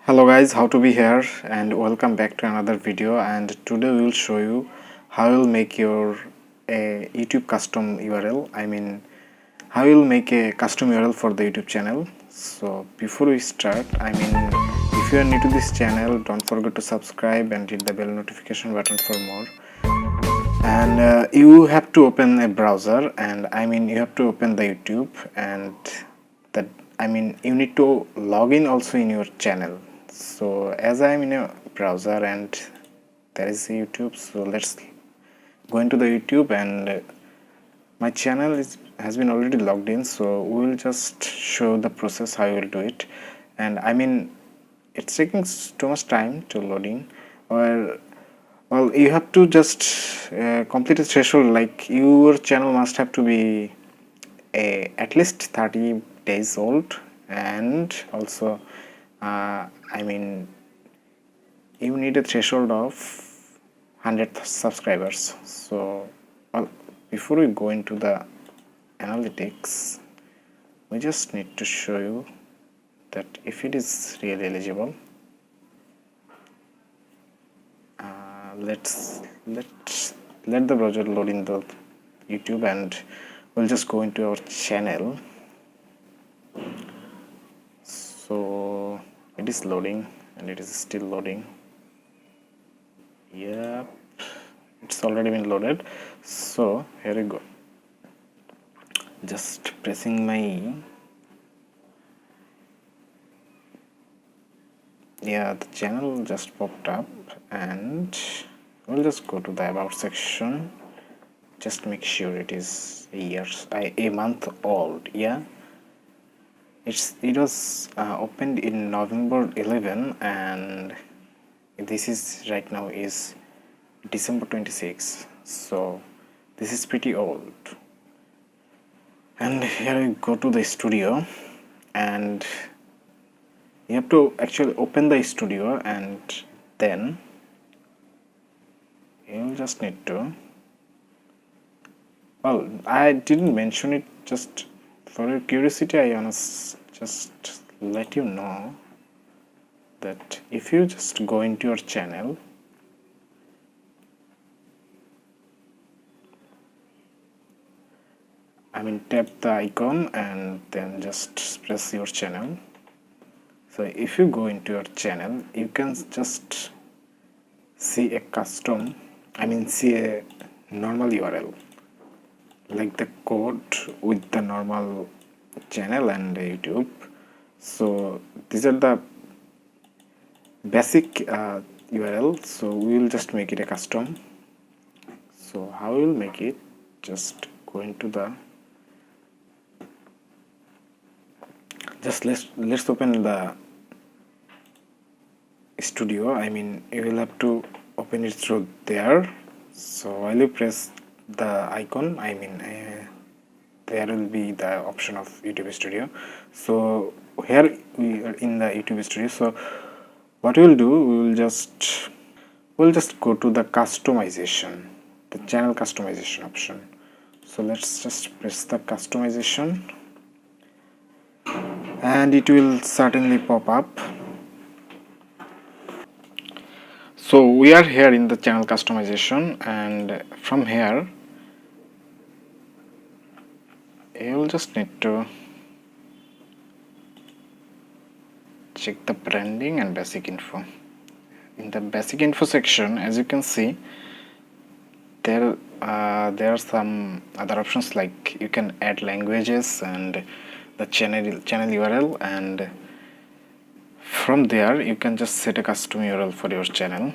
Hello guys, how to be here and welcome back to another video. And today we will show you how you'll make your YouTube custom URL. How you'll make a custom URL for the YouTube channel. So before we start, if you are new to this channel, don't forget to subscribe and hit the bell notification button for more. And you have to open a browser, and you have to open the YouTube, and that you need to log in also in your channel. So as I'm in a browser and there is YouTube, so let's go into the YouTube, and my channel has been already logged in, so we will just show the process how you will do it. And it's taking too much time to loading, or well, you have to just complete a threshold, like your channel must have to be at least 30 days old, and also you need a threshold of 100 subscribers. So well, before we go into the analytics, we just need to show you that if it is really eligible. Let the browser load in the YouTube, and we'll just go into our channel. So it is loading, and it is still loading. Yep, it's already been loaded. So here we go. Just pressing the channel just popped up, and we'll just go to the about section. Just make sure it is a month old. Yeah, it was opened in November 11, and this is right now is December 26. So this is pretty old. And here we go to the studio, and you have to actually open the studio, and then you just need to, well, I didn't mention it, just for your curiosity I want to just let you know that if you just go into your channel, tap the icon and then just press your channel. So if you go into your channel, you can just see a see a normal URL, like the code with the normal channel and YouTube. So these are the basic URL. So we will just make it a custom. So how we will make it, just go into the, just let's open the studio. You will have to open it through there. So while you press the icon, there will be the option of YouTube Studio. So here we are in the YouTube Studio. So what we will do, we'll just go to the customization, the channel customization option. So let's just press the customization, and it will certainly pop up. So we are here in the channel customization, and from here you'll just need to check the branding and basic info. In the basic info section, as you can see, there are some other options, like you can add languages and the channel URL, and from there you can just set a custom URL for your channel.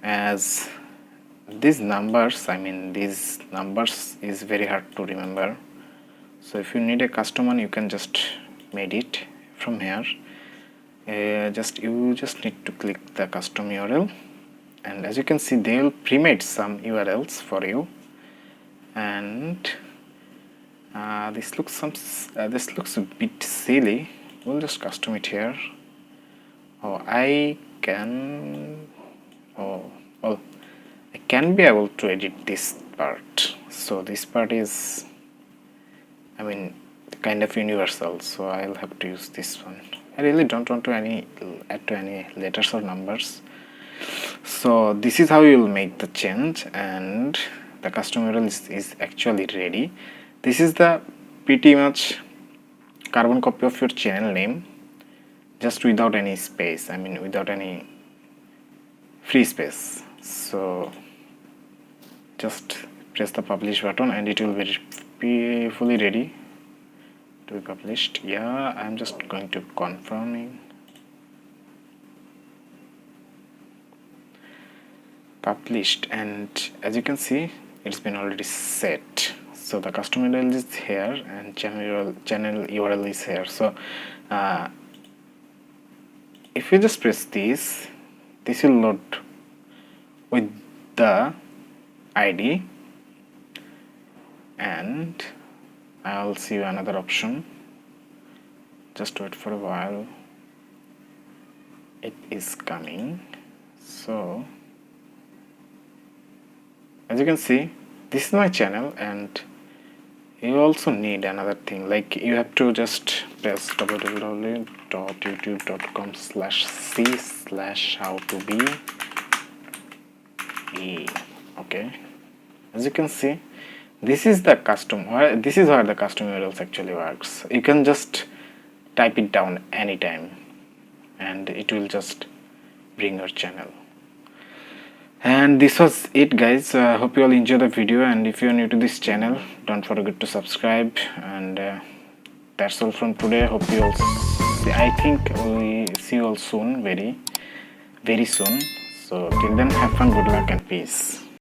As these numbers is very hard to remember, so if you need a custom one, you can just made it from here. You just need to click the custom URL, and as you can see, they will pre-made some URLs for you. And this looks a bit silly. We'll just custom it here. I can be able to edit this part. So this part is kind of universal, so I'll have to use this one. I really don't want to add to any letters or numbers. So this is how you will make the change, and the custom URL is actually ready. This is the pretty much carbon copy of your channel name, just without any space, I mean without any free space. So just press the publish button and it will be fully ready to be published. Yeah, I'm just going to confirming. Published, and as you can see it's been already set. So the custom URL is here and channel URL is here. So if you just press this will load with the ID, and I'll see you another option. Just wait for a while, it is coming. So as you can see, this is my channel, and you also need another thing, like you have to just press www.youtube.com/c/howtobee. Okay, as you can see, this is the custom, this is where the custom URLs actually works. You can just type it down anytime and it will just bring your channel. And this was it, guys. Hope you all enjoy the video, and if you are new to this channel, don't forget to subscribe. And that's all from today. Hope you all I think we see you all soon, very soon. So till then, have fun, good luck and peace.